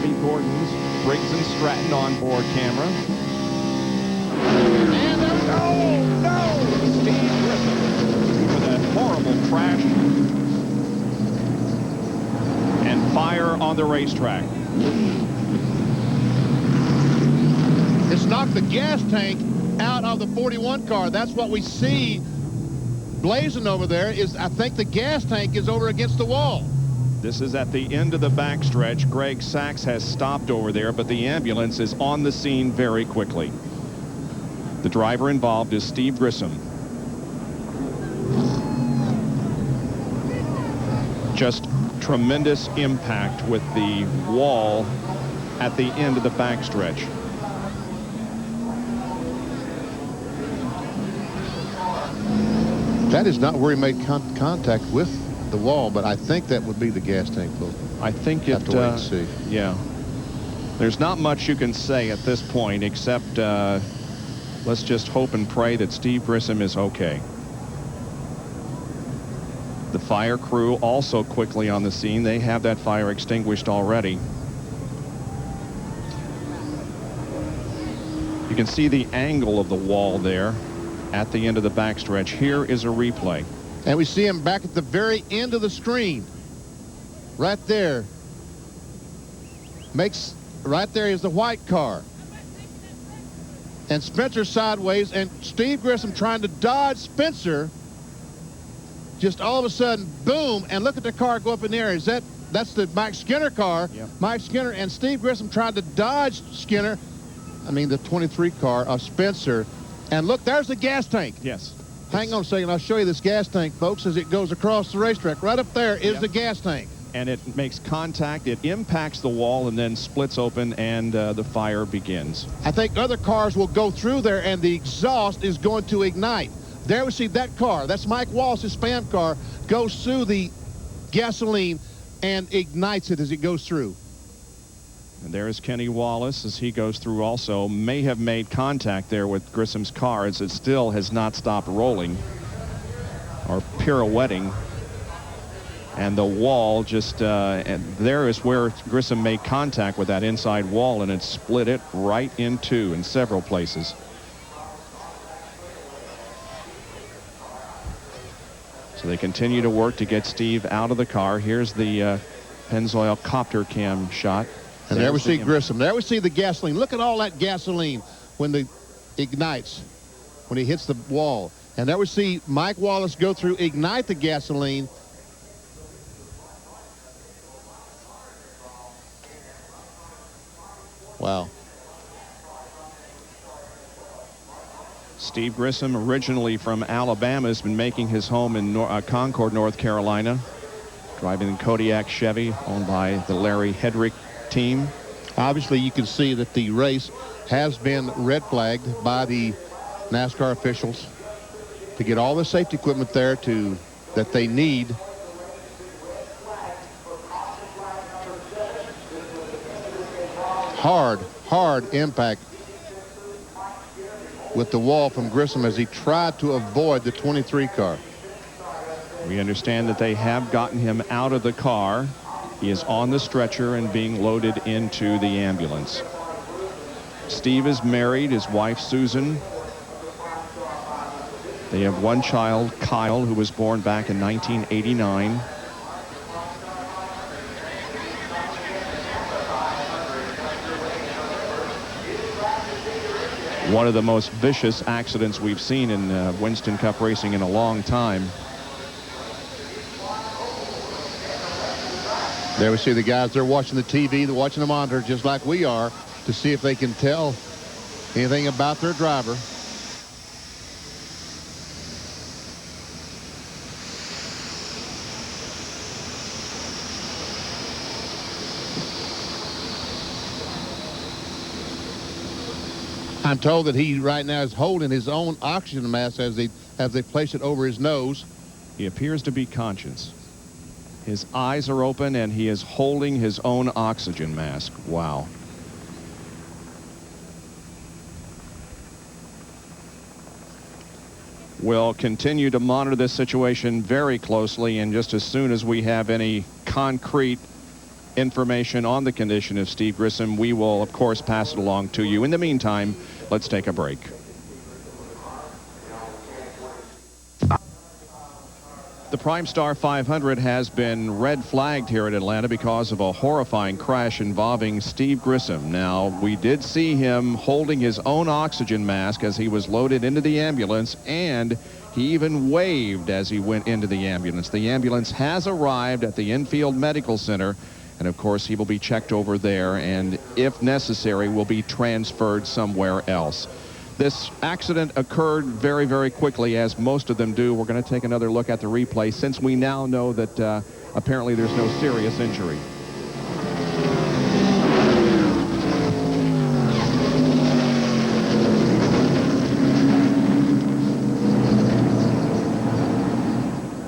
Bobby Gordon's Briggs and Stratton onboard camera. And there we go. Oh, no! Steve Grissom with a horrible crash and fire on the racetrack. It's knocked the gas tank out of the 41 car. That's what we see blazing over there. Is I think the gas tank is over against the wall. This is at the end of the backstretch. Greg Sachs has stopped over there, but the ambulance is on the scene very quickly. The driver involved is Steve Grissom. Just tremendous impact with the wall at the end of the backstretch. That is not where he made contact with the wall, but I think that would be the gas tank. We'll I think it. have to wait and see. Yeah. There's not much you can say at this point except let's just hope and pray that Steve Grissom is okay. The fire crew also quickly on the scene. They have that fire extinguished already. You can see the angle of the wall there at the end of the backstretch. Here is a replay. And we see him back at the very end of the screen. Right there. Right there is the white car. And Spencer sideways, and Steve Grissom trying to dodge Spencer. Just all of a sudden, boom, and look at the car go up in the air. That's the Mike Skinner car. Yep. Mike Skinner and Steve Grissom trying to dodge Skinner. I mean, the 23 car of Spencer. And look, there's the gas tank. Yes. Hang on a second. I'll show you this gas tank, folks, as it goes across the racetrack. Right up there is the gas tank. And it makes contact. It impacts the wall and then splits open, and the fire begins. I think other cars will go through there, and the exhaust is going to ignite. There we see that car. That's Mike Wallace's Spam car. Goes through the gasoline and ignites it as it goes through. And there is Kenny Wallace as he goes through also. May have made contact there with Grissom's car as it still has not stopped rolling or pirouetting. And the wall just, and there is where Grissom made contact with that inside wall, and it split it right in two in several places. So they continue to work to get Steve out of the car. Here's the Pennzoil copter cam shot. And there we see Grissom. There we see the gasoline. Look at all that gasoline when it ignites, when he hits the wall. And there we see Mike Wallace go through, ignite the gasoline. Wow. Steve Grissom, originally from Alabama, has been making his home in Concord, North Carolina, driving the Kodiak Chevy owned by the Larry Hedrick team. Obviously, you can see that the race has been red flagged by the NASCAR officials to get all the safety equipment there that they need. Hard impact with the wall from Grissom as he tried to avoid the 23 car. We understand that they have gotten him out of the car. He is on the stretcher and being loaded into the ambulance. Steve is married, his wife Susan. They have one child, Kyle, who was born back in 1989. One of the most vicious accidents we've seen in Winston Cup racing in a long time. There we see the guys. They're watching the TV. They're watching the monitor just like we are to see if they can tell anything about their driver. I'm told that he right now is holding his own oxygen mask as they place it over his nose. He appears to be conscious. His eyes are open and he is holding his own oxygen mask. Wow. We'll continue to monitor this situation very closely, and just as soon as we have any concrete information on the condition of Steve Grissom, we will, of course, pass it along to you. In the meantime, let's take a break. The Primestar 500 has been red flagged here at Atlanta because of a horrifying crash involving Steve Grissom. Now, we did see him holding his own oxygen mask as he was loaded into the ambulance, and he even waved as he went into the ambulance. The ambulance has arrived at the Infield Medical Center, and of course he will be checked over there, and if necessary will be transferred somewhere else. This accident occurred very, very quickly, as most of them do. We're going to take another look at the replay since we now know that apparently there's no serious injury.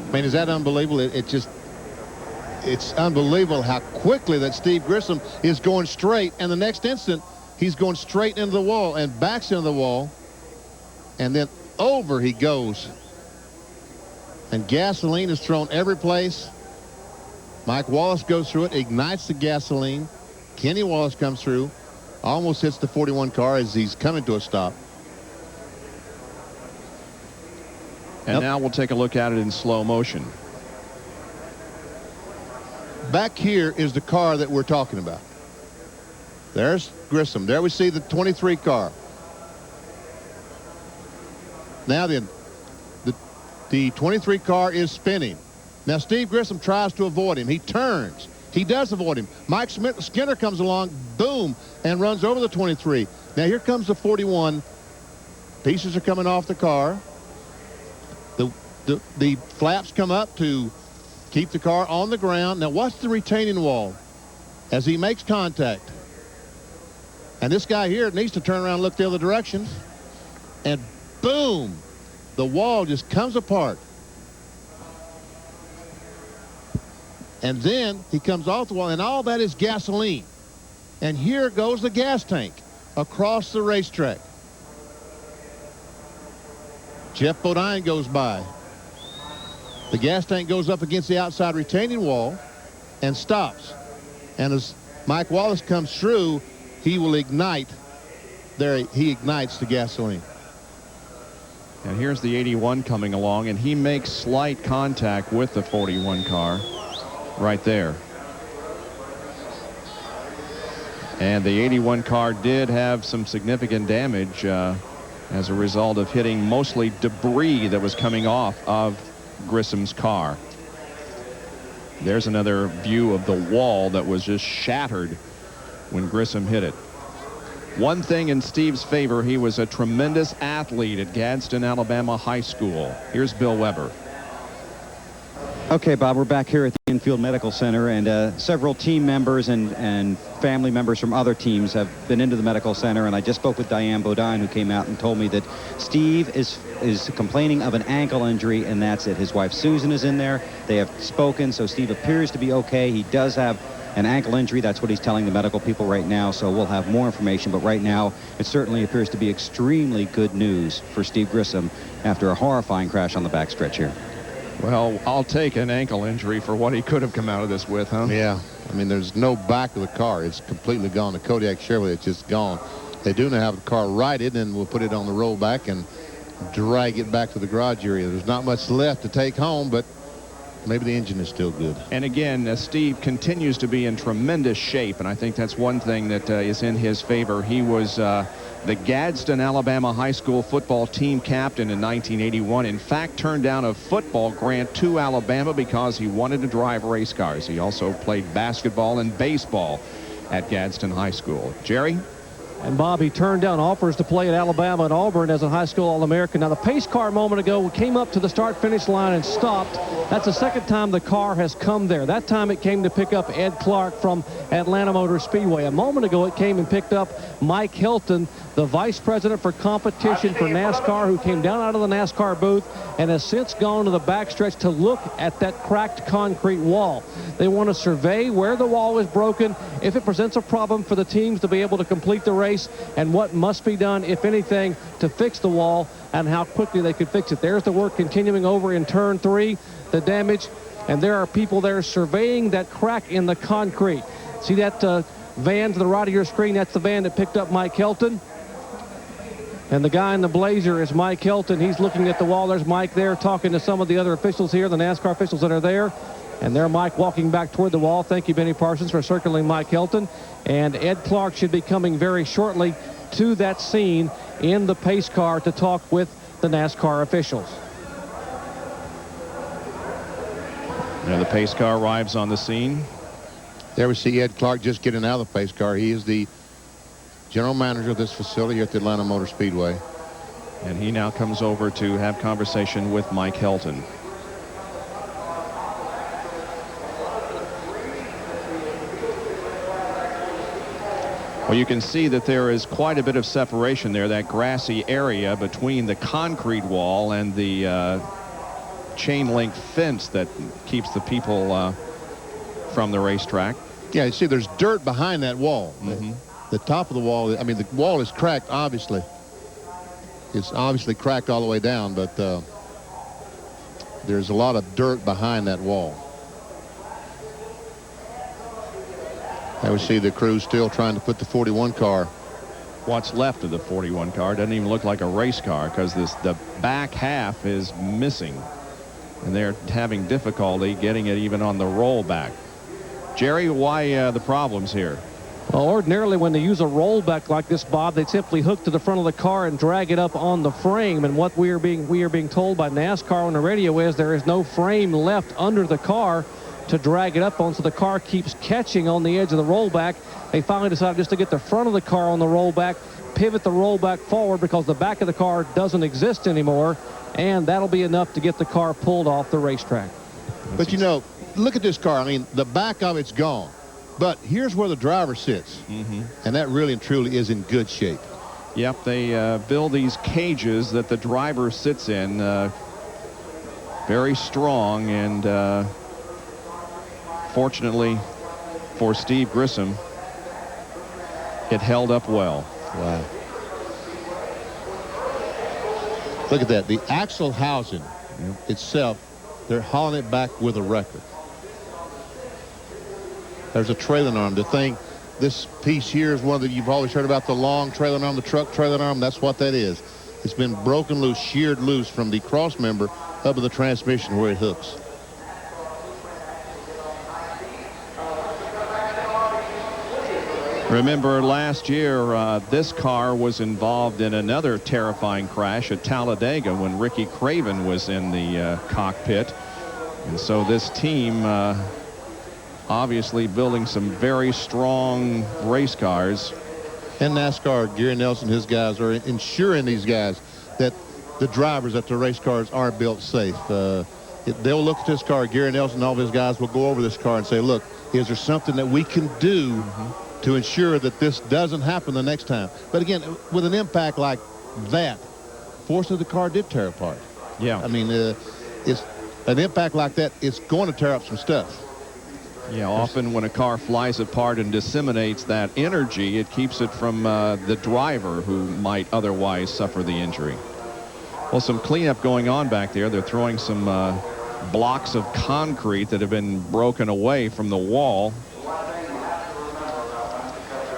I mean, is that unbelievable? It's unbelievable how quickly that Steve Grissom is going straight, and the next instant he's going straight into the wall and backs into the wall, and then over he goes. And gasoline is thrown every place. Mike Wallace goes through it, ignites the gasoline. Kenny Wallace comes through, almost hits the 41 car as he's coming to a stop. And now we'll take a look at it in slow motion. Back here is the car that we're talking about. There's Grissom. There we see the 23 car. Now then, the 23 car is spinning. Now Steve Grissom tries to avoid him. He turns. He does avoid him. Mike Skinner comes along, boom, and runs over the 23. Now here comes the 41. Pieces are coming off the car. The flaps come up to keep the car on the ground. Now watch the retaining wall as he makes contact. And this guy here needs to turn around and look the other direction. And boom, the wall just comes apart. And then he comes off the wall, and all that is gasoline. And here goes the gas tank across the racetrack. Jeff Bodine goes by. The gas tank goes up against the outside retaining wall and stops. And as Mike Wallace comes through, he will ignite. There he ignites the gasoline. And here's the 81 coming along, and he makes slight contact with the 41 car right there. And the 81 car did have some significant damage as a result of hitting mostly debris that was coming off of Grissom's car. There's another view of the wall that was just shattered when Grissom hit it. One thing in Steve's favor, he was a tremendous athlete at Gadsden, Alabama High School. Here's Bill Weber. Okay, Bob, we're back here at the Infield Medical Center, and several team members and family members from other teams have been into the medical center, and I just spoke with Diane Bodine, who came out and told me that Steve is complaining of an ankle injury, and that's it. His wife Susan is in there. They have spoken, so Steve appears to be okay. He does have an ankle injury. That's what he's telling the medical people right now, so we'll have more information, but right now it certainly appears to be extremely good news for Steve Grissom after a horrifying crash on the backstretch here. Well, I'll take an ankle injury for what he could have come out of this with, huh? Yeah. I mean, there's no back of the car. It's completely gone. The Kodiak Chevrolet, it's just gone. They do now have the car righted, and we'll put it on the rollback and drag it back to the garage area. There's not much left to take home, but maybe the engine is still good. And again, Steve continues to be in tremendous shape, and I think that's one thing that is in his favor. He was the Gadsden, Alabama High School football team captain in 1981. In fact, turned down a football grant to Alabama because he wanted to drive race cars. He also played basketball and baseball at Gadsden High School. Jerry? And Bob, he turned down offers to play at Alabama and Auburn as a high school All-American. Now, the pace car a moment ago came up to the start-finish line and stopped. That's the second time the car has come there. That time it came to pick up Ed Clark from Atlanta Motor Speedway. A moment ago, it came and picked up Mike Hilton, the vice president for competition for NASCAR, who came down out of the NASCAR booth and has since gone to the backstretch to look at that cracked concrete wall. They want to survey where the wall is broken, if it presents a problem for the teams to be able to complete the race, and what must be done, if anything, to fix the wall and how quickly they could fix it. There's the work continuing over in turn 3. The damage and there are people there surveying that crack in the concrete. See that van to the right of your screen? That's the van that picked up Mike Helton. And the guy in the blazer is Mike Helton. He's looking at the wall. There's Mike there talking to some of the other officials here, the NASCAR officials that are there. And there Mike walking back toward the wall. Thank you, Benny Parsons, for circling Mike Helton. And Ed Clark should be coming very shortly to that scene in the pace car to talk with the NASCAR officials. Now the pace car arrives on the scene. There we see Ed Clark just getting out of the pace car. He is the general manager of this facility here at the Atlanta Motor Speedway. And he now comes over to have conversation with Mike Helton. Well, you can see that there is quite a bit of separation there, that grassy area between the concrete wall and the chain link fence that keeps the people from the racetrack. Yeah, you see there's dirt behind that wall. The top of the wall, I mean, the wall is cracked, obviously. It's obviously cracked all the way down, but there's a lot of dirt behind that wall. And we see the crew still trying to put the 41 car. What's left of the 41 car doesn't even look like a race car, because the back half is missing. And they're having difficulty getting it even on the rollback. Jerry, why the problems here? Well, ordinarily when they use a rollback like this, Bob, they simply hook to the front of the car and drag it up on the frame. And what we are being told by NASCAR on the radio is there is no frame left under the car to drag it up on, so the car keeps catching on the edge of the rollback. They finally decided just to get the front of the car on the rollback, pivot the rollback forward because the back of the car doesn't exist anymore, and that'll be enough to get the car pulled off the racetrack. But you know, look at this car. I mean, the back of it's gone. But here's where the driver sits. And that really and truly is in good shape. Yep, they build these cages that the driver sits in. Very strong, and fortunately for Steve Grissom, it held up well. Wow. Look at that. The axle housing itself, they're hauling it back with a record. There's a trailing arm. The thing, this piece here is one that you've always heard about, the long trailing arm, the truck trailing arm. That's what that is. It's been broken loose, sheared loose from the cross member up of the transmission where it hooks. Remember last year, this car was involved in another terrifying crash at Talladega when Ricky Craven was in the cockpit. And so this team obviously building some very strong race cars. And NASCAR, Gary Nelson, his guys are ensuring these guys that the drivers at the race cars are built safe. They'll look at this car. Gary Nelson and all of his guys will go over this car and say, look, is there something that we can do to ensure that this doesn't happen the next time? But again, with an impact like that, fortunately the car did tear apart. Yeah. I mean, it's an impact like that, it's going to tear up some stuff. Yeah, often when a car flies apart and disseminates that energy, it keeps it from the driver who might otherwise suffer the injury. Well, some cleanup going on back there. They're throwing some blocks of concrete that have been broken away from the wall.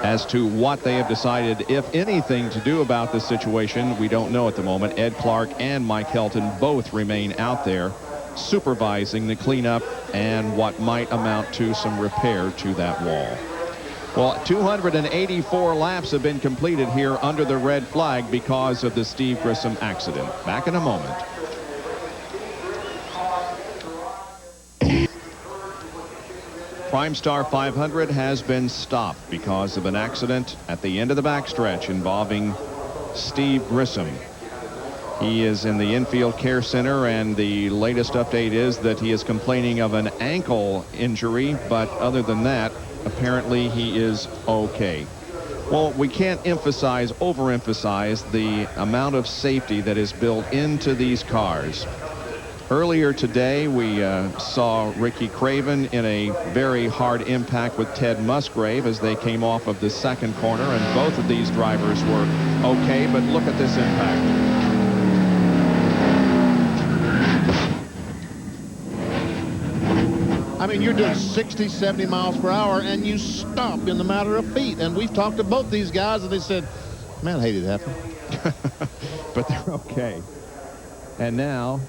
As to what they have decided, if anything, to do about this situation, we don't know at the moment. Ed Clark and Mike Helton both remain out there supervising the cleanup and what might amount to some repair to that wall. Well, 284 laps have been completed here under the red flag because of the Steve Grissom accident. Back in a moment. Primestar 500 has been stopped because of an accident at the end of the backstretch involving Steve Grissom. He is in the infield care center, and the latest update is that he is complaining of an ankle injury, but other than that, apparently he is okay. Well, we can't overemphasize the amount of safety that is built into these cars. Earlier today, we saw Ricky Craven in a very hard impact with Ted Musgrave as they came off of the second corner, and both of these drivers were okay, but look at this impact. I mean, you're doing 60, 70 miles per hour, and you stop in the matter of feet. And we've talked to both these guys, and they said, man, I hate it happened. But they're okay. And now,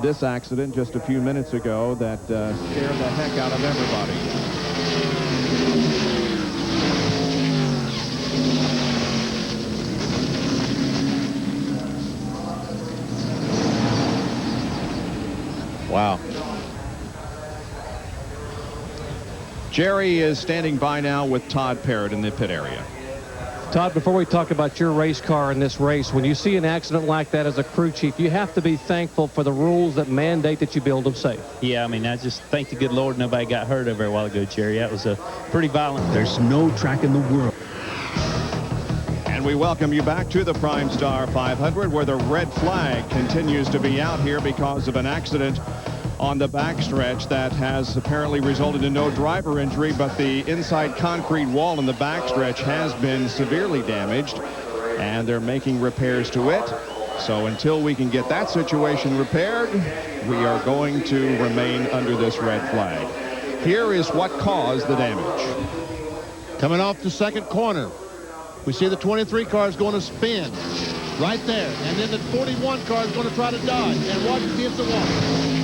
this accident just a few minutes ago that scared the heck out of everybody. Wow. Jerry is standing by now with Todd Parrott in the pit area. Todd, before we talk about your race car in this race, when you see an accident like that as a crew chief, you have to be thankful for the rules that mandate that you build them safe. Yeah, I mean, I just thank the good Lord nobody got hurt over a while ago, Jerry. That was a pretty violent. There's no track in the world. And we welcome you back to the Primestar 500, where the red flag continues to be out here because of an accident on the backstretch that has apparently resulted in no driver injury, but the inside concrete wall in the backstretch has been severely damaged, and they're making repairs to it. So until we can get that situation repaired, we are going to remain under this red flag. Here is what caused the damage. Coming off the second corner, we see the 23 car is going to spin right there, and then the 41 car is going to try to dodge, and watch see if it won't.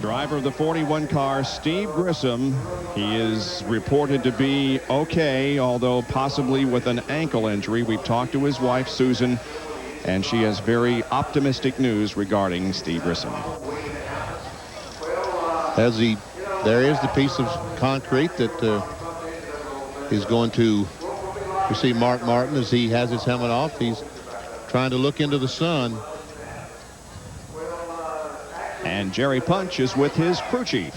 Driver of the 41 car, Steve Grissom, he is reported to be okay, although possibly with an ankle injury. We've talked to his wife, Susan, and she has very optimistic news regarding Steve Grissom. There is the piece of concrete that is going to receive Mark Martin as he has his helmet off. He's trying to look into the sun. And Jerry Punch is with his crew chief.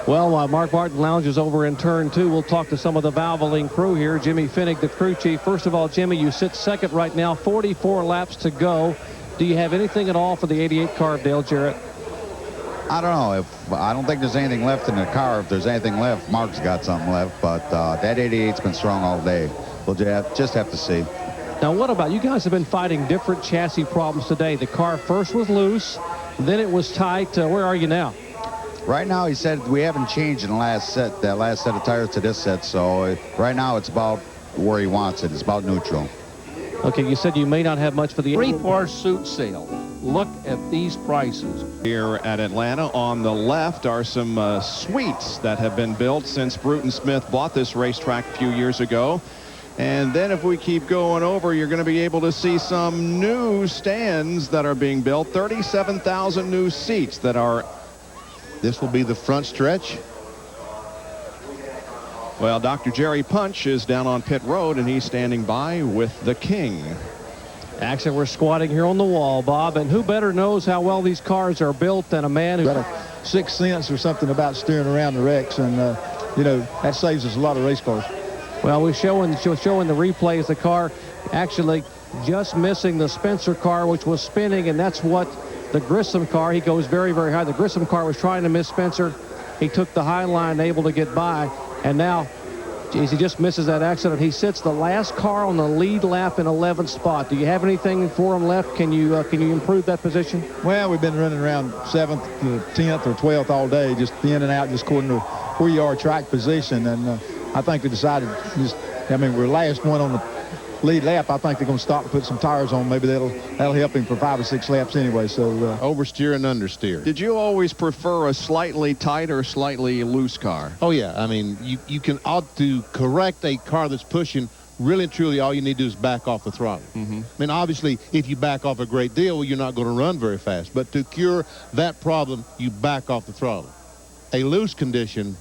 Well, while Mark Martin lounges over in turn 2, we'll talk to some of the Valvoline crew here. Jimmy Finnick, the crew chief. First of all, Jimmy, you sit second right now, 44 laps to go. Do you have anything at all for the 88 car of Dale Jarrett? I don't know. I don't think there's anything left in the car. If there's anything left, Mark's got something left. But that 88's been strong all day. We'll just have to see. Now, what about you guys have been fighting different chassis problems today? The car first was loose, then it was tight. Where are you now? Right now, he said we haven't changed in the last set, that last set of tires to this set. So right now, it's about where he wants it. It's about neutral. Okay, you said you may not have much for the 3-part suit sale. Look at these prices. Here at Atlanta, on the left are some suites that have been built since Bruton Smith bought this racetrack a few years ago. And then if we keep going over, you're going to be able to see some new stands that are being built. 37,000 new seats that are. This will be the front stretch. Well, Dr. Jerry Punch is down on pit road, and he's standing by with the King. Actually, we're squatting here on the wall, Bob, and who better knows how well these cars are built than a man who got a sixth sense or something about steering around the wrecks, and you know, that saves us a lot of race cars. Well, we're showing the replays. The car actually just missing the Spencer car, which was spinning, and that's what the Grissom car, he goes very, very high. The Grissom car was trying to miss Spencer. He took the high line, able to get by, and now, geez, he just misses that accident. He sits the last car on the lead lap in 11th spot. Do you have anything for him left? Can you improve that position? Well, we've been running around 7th to 10th or 12th all day, just in and out, just according to where you are track position, and I think we decided we're last one on the lead lap. I think they're going to stop and put some tires on. Maybe that'll help him for 5 or 6 laps anyway. So oversteer and understeer. Did you always prefer a slightly tight or slightly loose car? Oh yeah, I mean you can to correct a car that's pushing. Really and truly, all you need to do is back off the throttle. I mean, obviously, if you back off a great deal, well, you're not going to run very fast. But to cure that problem, you back off the throttle. A loose condition.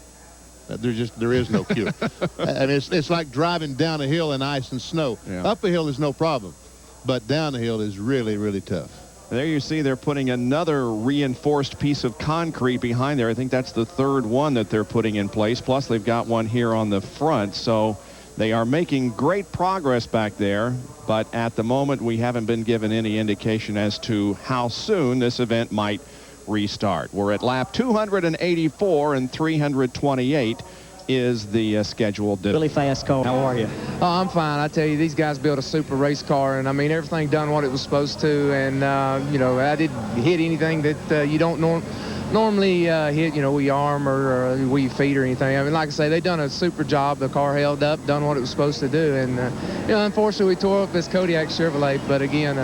There is no cure. And it's like driving down a hill in ice and snow. Yeah. Up a hill is no problem, but down a hill is really, really tough. There you see they're putting another reinforced piece of concrete behind there. I think that's the third one that they're putting in place. Plus, they've got one here on the front. So they are making great progress back there. But at the moment, we haven't been given any indication as to how soon this event might restart. We're at lap 284 and 328 is the scheduled. Really fast car. How are you? Oh, I'm fine. I tell you, these guys built a super race car, and I mean, everything done what it was supposed to. And you know, I didn't hit anything that you don't normally hit, you know, with your arm or with your feet or anything. I mean, like I say, they done a super job. The car held up, done what it was supposed to do. And you know, unfortunately, we tore up this Kodiak Chevrolet. But again,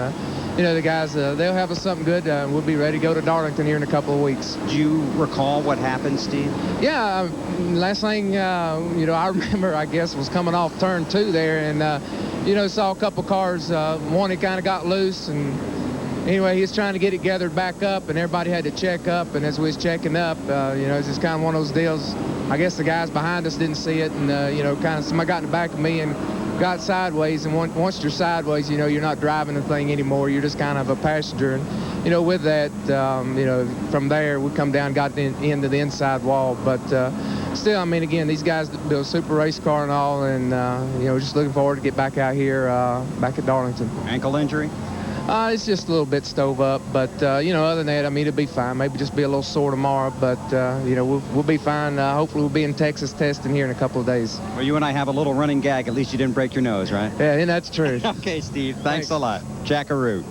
you know, the guys, they'll have us something good. We'll be ready to go to Darlington here in a couple of weeks. Do you recall what happened, Steve? Yeah, last thing, you know, I remember, I guess, was coming off turn 2 there, and, you know, saw a couple cars. One, he kind of got loose, and anyway, he was trying to get it gathered back up, and everybody had to check up, and as we was checking up, you know, it's just kind of one of those deals. I guess the guys behind us didn't see it, and, you know, kind of somebody got in the back of me and got sideways, and once you're sideways, you know, you're not driving the thing anymore. You're just kind of a passenger. And, you know, with that, you know, from there, we come down, got into the inside wall. But still, I mean, again, these guys built a super race car and all, and, you know, just looking forward to get back out here, back at Darlington. Ankle injury? It's just a little bit stove up, but, you know, other than that, I mean, it'll be fine. Maybe just be a little sore tomorrow, but, you know, we'll be fine. Hopefully we'll be in Texas testing here in a couple of days. Well, you and I have a little running gag. At least you didn't break your nose, right? Yeah, and that's true. Okay, Steve. Thanks a lot. Jackaroo.